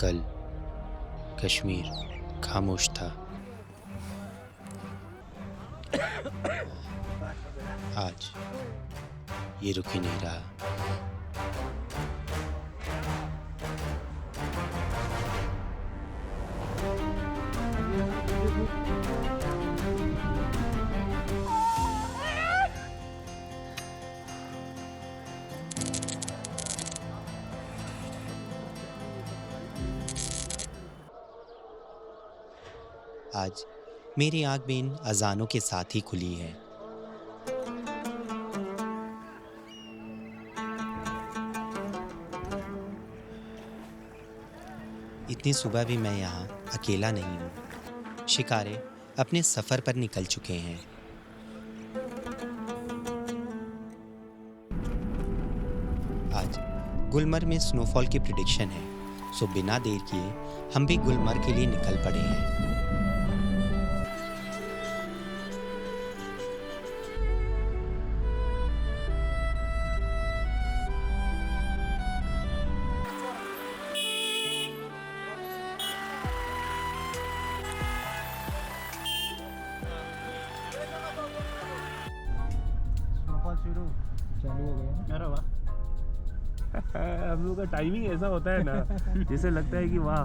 कल कश्मीर खामोश था। आज ये रुक ही नहीं रहा। आज मेरी आंख भी इन अजानों के साथ ही खुली है। इतनी सुबह भी मैं यहाँ अकेला नहीं हूँ। शिकारे अपने सफर पर निकल चुके हैं। आज गुलमर्ग में स्नोफॉल की प्रिडिक्शन है, सो बिना देर किए हम भी गुलमर्ग के लिए निकल पड़े हैं। शुरू चालू हो गया। अरे वाह हम लोग का टाइमिंग ऐसा होता है ना जैसे लगता है कि वाह।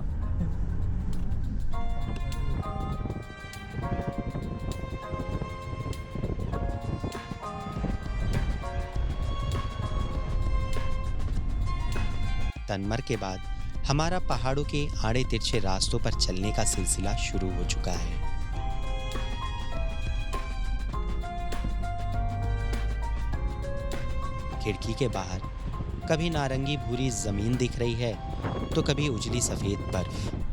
तनमर के बाद हमारा पहाड़ों के आड़े तिरछे रास्तों पर चलने का सिलसिला शुरू हो चुका है। खिड़की के बाहर कभी नारंगी भूरी जमीन दिख रही है तो कभी उजली सफेद बर्फ।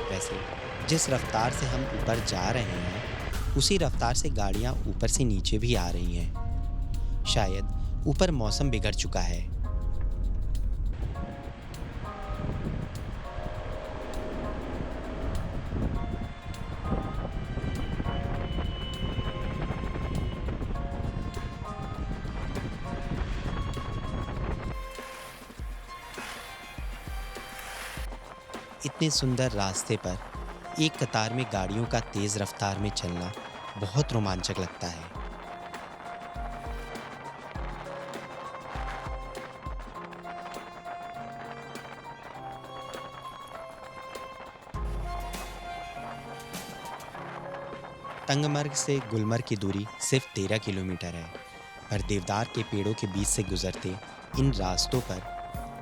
वैसे जिस रफ्तार से हम ऊपर जा रहे हैं उसी रफ्तार से गाड़ियां ऊपर से नीचे भी आ रही हैं। शायद ऊपर मौसम बिगड़ चुका है। इतने सुंदर रास्ते पर एक कतार में गाड़ियों का तेज रफ्तार में चलना बहुत रोमांचक लगता है। तंगमर्ग से गुलमर्ग की दूरी सिर्फ 13 किलोमीटर है, पर देवदार के पेड़ों के बीच से गुजरते इन रास्तों पर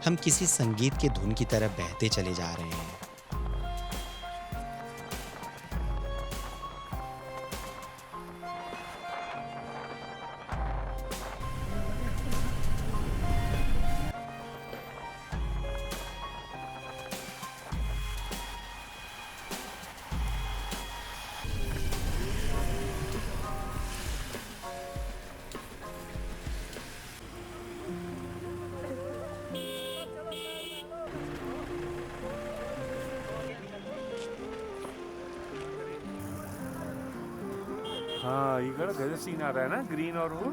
हम किसी संगीत की धुन की तरफ बहते चले जा रहे हैं। हाँ ये बड़ा गजब सीन आ रहा है ना, ग्रीन और वो।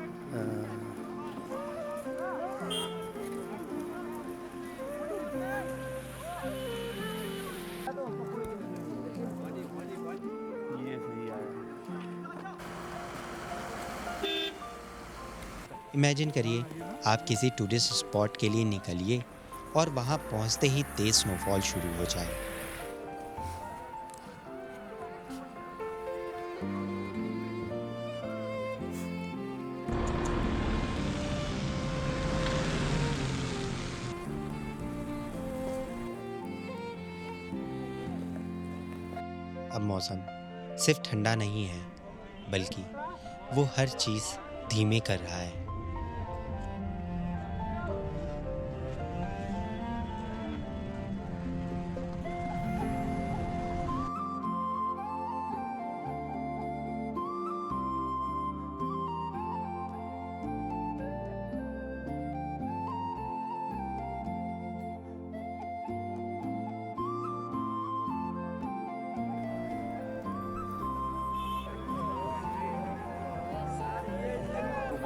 ये सही आया। इमेजिन करिए आप किसी टूरिस्ट स्पॉट के लिए निकलिए और वहां पहुंचते ही तेज स्नोफॉल शुरू हो जाए। अब मौसम सिर्फ ठंडा नहीं है, बल्कि वो हर चीज़ धीमे कर रहा है।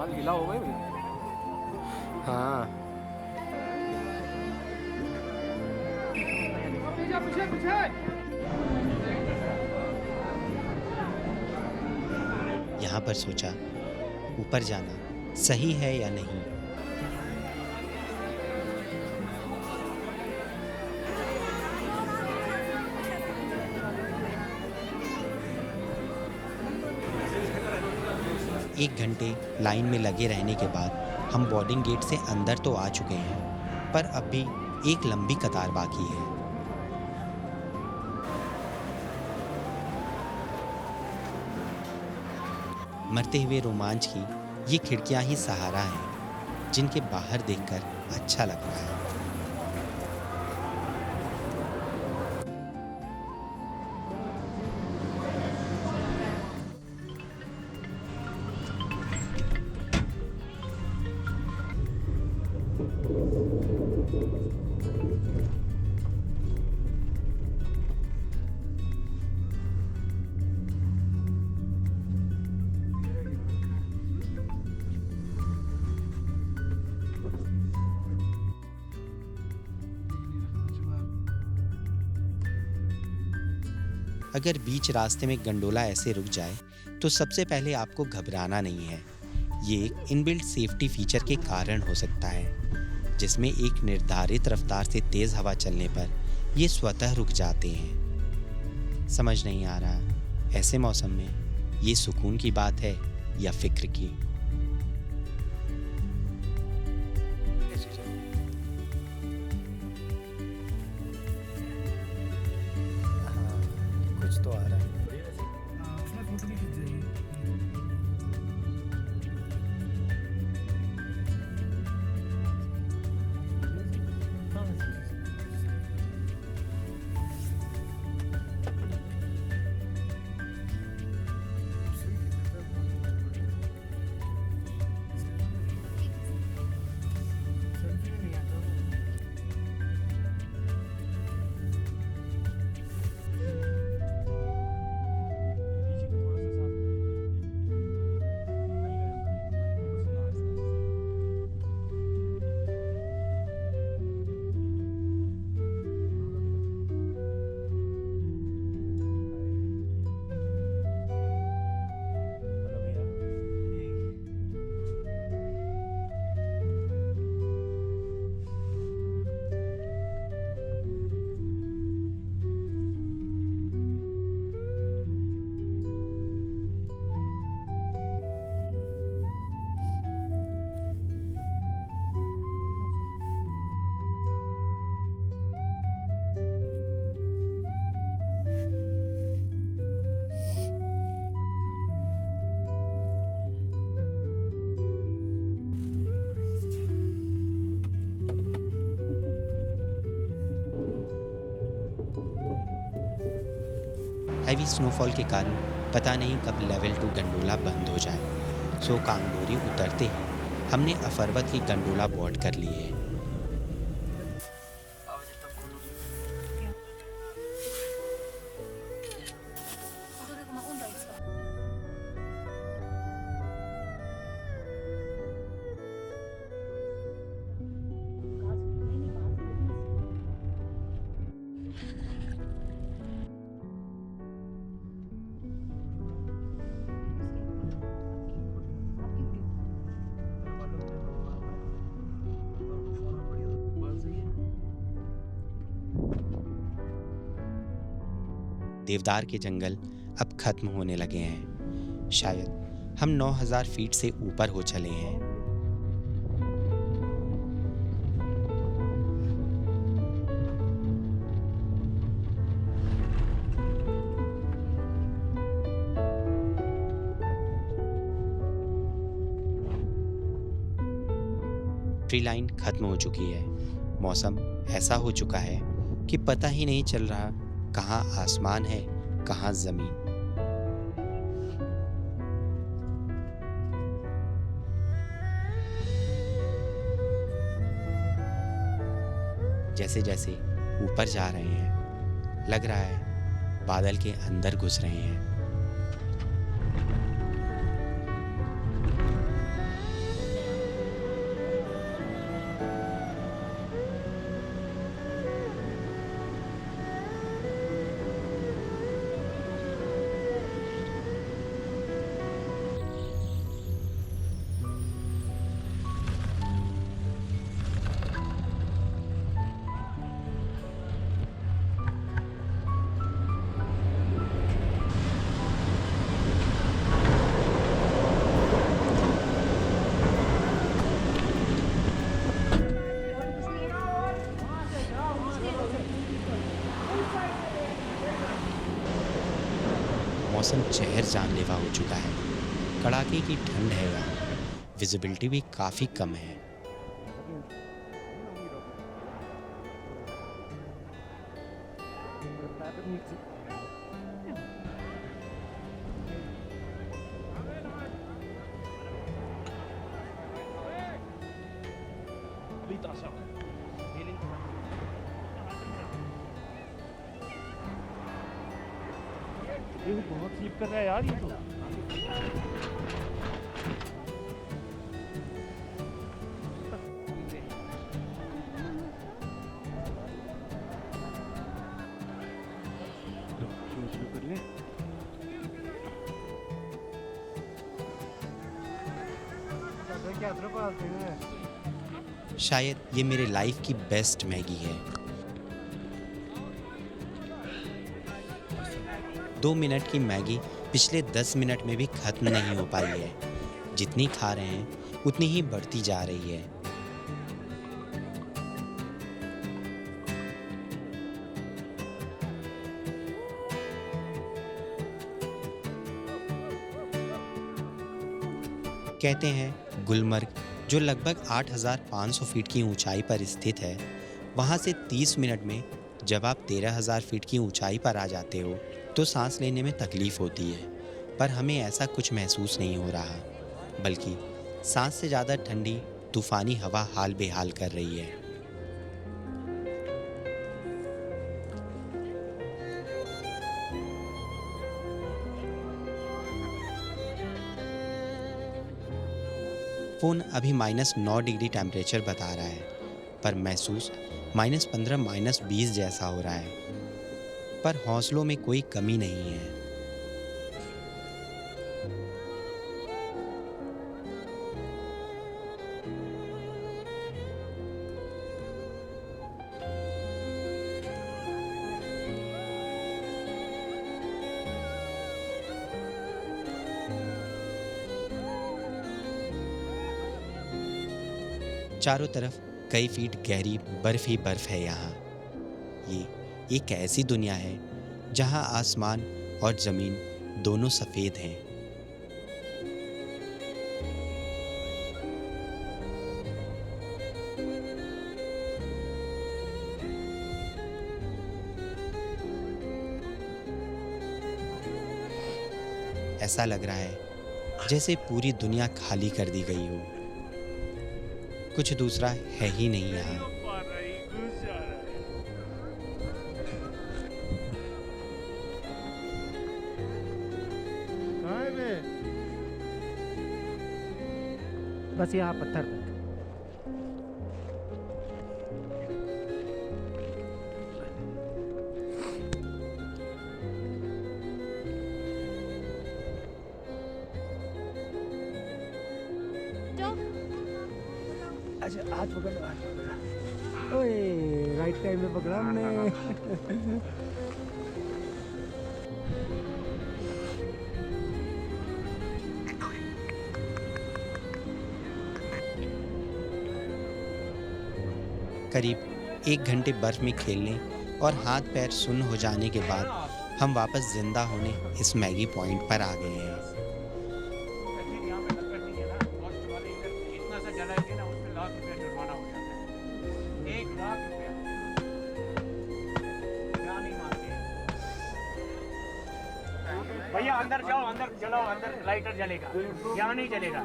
बाल गीला हो गए भाई। हाँ पीछे पीछे। यहाँ पर सोचा ऊपर जाना सही है या नहीं। एक घंटे लाइन में लगे रहने के बाद हम बोर्डिंग गेट से अंदर तो आ चुके हैं, पर अब भी एक लंबी कतार बाकी है। मरते हुए रोमांच की ये खिड़कियां ही सहारा हैं, जिनके बाहर देखकर अच्छा लग रहा है। अगर बीच रास्ते में गंडोला ऐसे रुक जाए तो सबसे पहले आपको घबराना नहीं है। ये एक इनबिल्ट सेफ्टी फीचर के कारण हो सकता है, जिसमें एक निर्धारित रफ्तार से तेज हवा चलने पर ये स्वतः रुक जाते हैं। समझ नहीं आ रहा ऐसे मौसम में ये सुकून की बात है या फिक्र की। कुछ तो आ रहा है। हैवी स्नोफॉल के कारण पता नहीं कब लेवल 2 गंडोला बंद हो जाए। सो कांगडोरी उतरते ही हमने अफरवत की गंडोला बोर्ड कर ली है। देवदार के जंगल अब खत्म होने लगे हैं। शायद हम 9000 फीट से ऊपर हो चले हैं। ट्री लाइन खत्म हो चुकी है। मौसम ऐसा हो चुका है कि पता ही नहीं चल रहा कहाँ आसमान है कहाँ जमीन। जैसे जैसे ऊपर जा रहे हैं लग रहा है बादल के अंदर घुस रहे हैं। मौसम जहर जानलेवा हो चुका है। कड़ाके की ठंड है यहाँ, विजिबिलिटी भी काफ़ी कम है। ये बहुत स्लिप कर रहा है यार ये तो। शुरू कर ले। क्या है? शायद ये मेरे लाइफ की बेस्ट मैगी है। 2 मिनट की मैगी पिछले 10 मिनट में भी खत्म नहीं हो पाई है। जितनी खा रहे हैं उतनी ही बढ़ती जा रही है। कहते हैं गुलमर्ग, जो लगभग 8,500 फीट की ऊंचाई पर स्थित है, वहां से 30 मिनट में जब आप 13,000 फीट की ऊंचाई पर आ जाते हो तो सांस लेने में तकलीफ होती है। पर हमें ऐसा कुछ महसूस नहीं हो रहा, बल्कि सांस से ज़्यादा ठंडी तूफानी हवा हाल बेहाल कर रही है। फ़ोन अभी -9 डिग्री टेम्परेचर बता रहा है, पर महसूस -15 -20 जैसा हो रहा है। पर हौसलों में कोई कमी नहीं है। चारों तरफ कई फीट गहरी बर्फ ही बर्फ है यहाँ। ये एक ऐसी दुनिया है जहाँ आसमान और ज़मीन दोनों सफ़ेद हैं। ऐसा लग रहा है जैसे पूरी दुनिया खाली कर दी गई हो। कुछ दूसरा है ही नहीं यहाँ। कहाँ है बे? बस यहाँ पत्थर तक। अच्छा हाथ पकड़, हाथ पकड़। ओए राइट टाइम में पकड़ा हमने। करीब 1 घंटे बर्फ में खेलने और हाथ पैर सुन्न हो जाने के बाद हम वापस जिंदा होने इस मैगी पॉइंट पर आ गए हैं। भैया अंदर जाओ, अंदर चलो, अंदर लाइटर जलेगा, यहाँ नहीं जलेगा।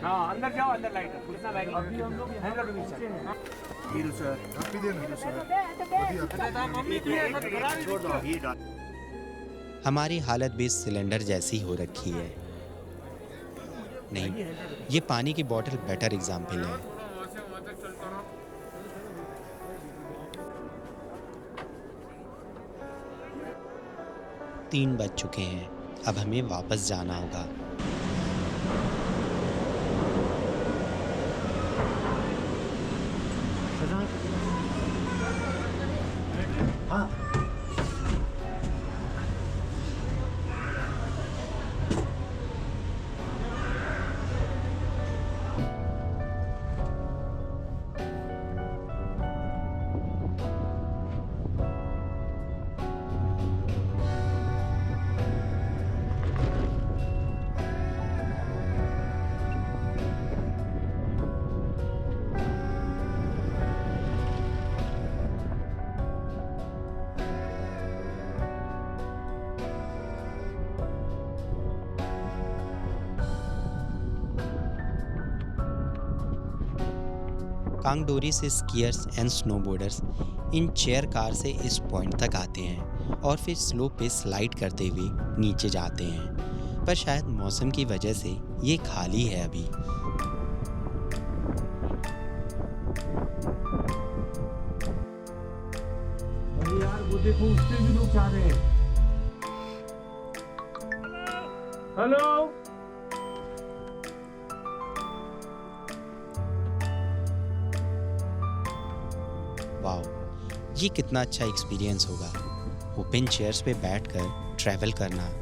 हाँ अंदर जाओ, अंदर लाइटर। कितना बैग? अभी हम लोग 100 रुपीज सर। हमारी हालत भी सिलेंडर जैसी हो रखी है। नहीं, ये पानी की बोतल बेटर एग्जाम्पल है। तीन बज चुके हैं, अब हमें वापस जाना होगा। हाँ कांगडोरी से skiers and snowboarders in chair car से इस पॉइंट तक आते हैं और फिर स्लोप पे स्लाइड करते हुए नीचे जाते हैं, पर शायद मौसम की वजह से ये खाली है अभी। अरे यार वो देखो, उस पे भी लोग जा रहे हैं। हेलो, वाओ, ये कितना अच्छा एक्सपीरियंस होगा, ओपन चेयर्स पे बैठकर ट्रैवल करना।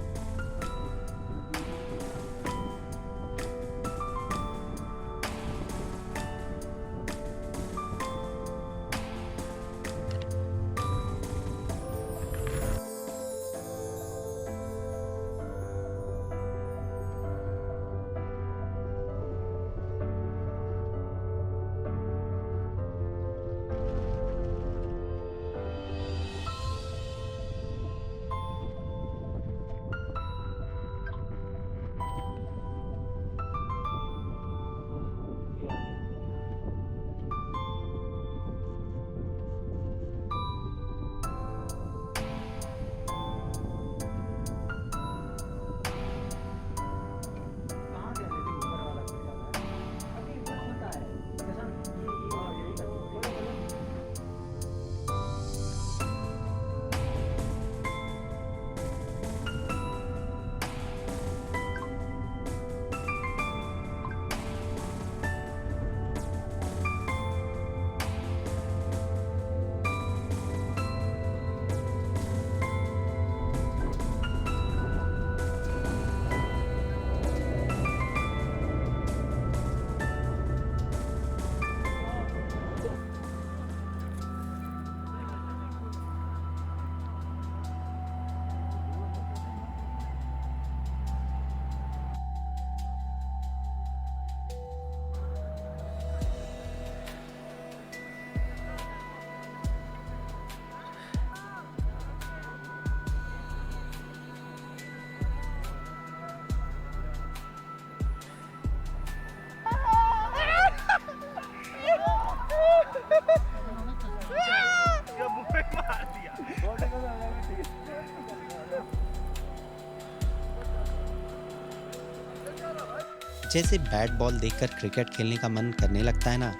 जैसे बैट बॉल देखकर क्रिकेट खेलने का मन करने लगता है ना,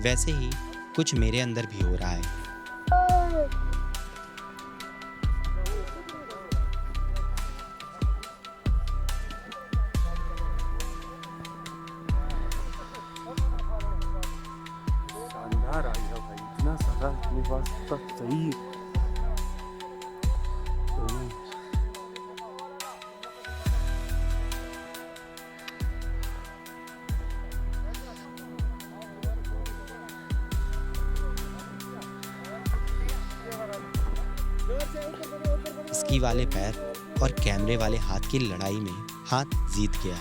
वैसे ही कुछ मेरे अंदर भी हो रहा है। शानदार आ गया भाई, इतना सारा अपने पास सब सही है। स्की वाले पैर और कैमरे वाले हाथ की लड़ाई में हाथ जीत गया।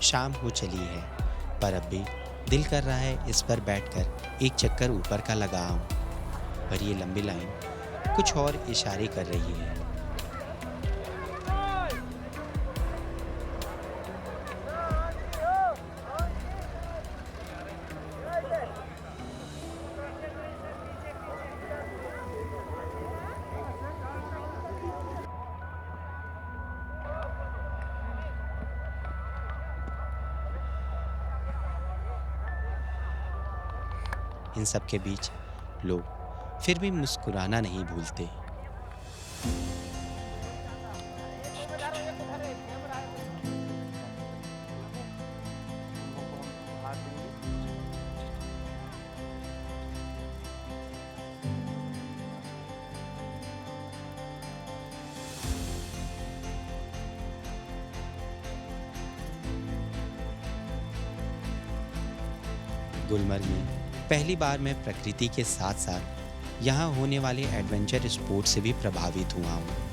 शाम हो चली है, पर अब भी दिल कर रहा है इस पर बैठकर एक चक्कर ऊपर का लगाऊं, पर ये लंबी लाइन कुछ और इशारे कर रही है। इन सब के बीच लोग फिर भी मुस्कुराना नहीं भूलते। गुलमर्ग में पहली बार मैं प्रकृति के साथ साथ यहाँ होने वाले एडवेंचर स्पोर्ट से भी प्रभावित हुआ हूँ।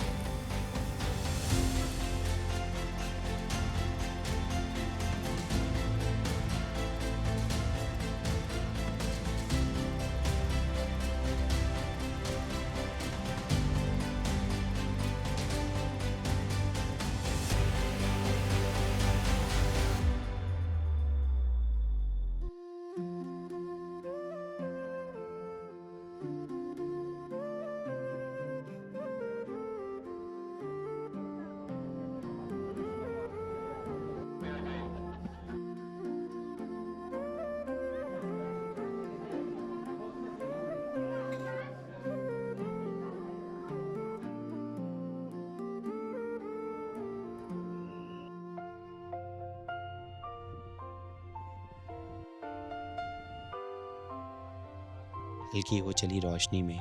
हल्की हो चली रोशनी में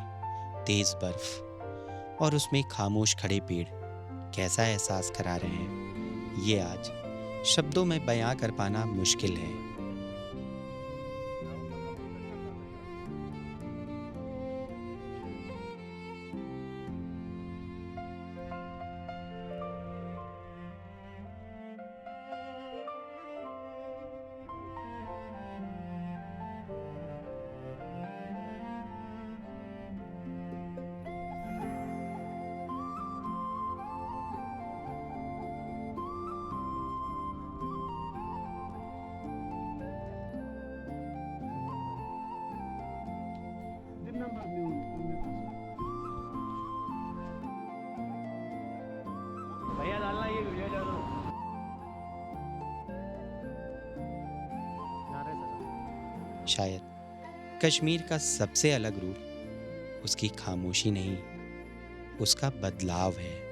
तेज बर्फ और उसमें खामोश खड़े पेड़ कैसा एहसास करा रहे हैं, ये आज शब्दों में बयां कर पाना मुश्किल है। भैया डालना ये वीडियो डालो। शायद कश्मीर का सबसे अलग रूप उसकी खामोशी नहीं, उसका बदलाव है।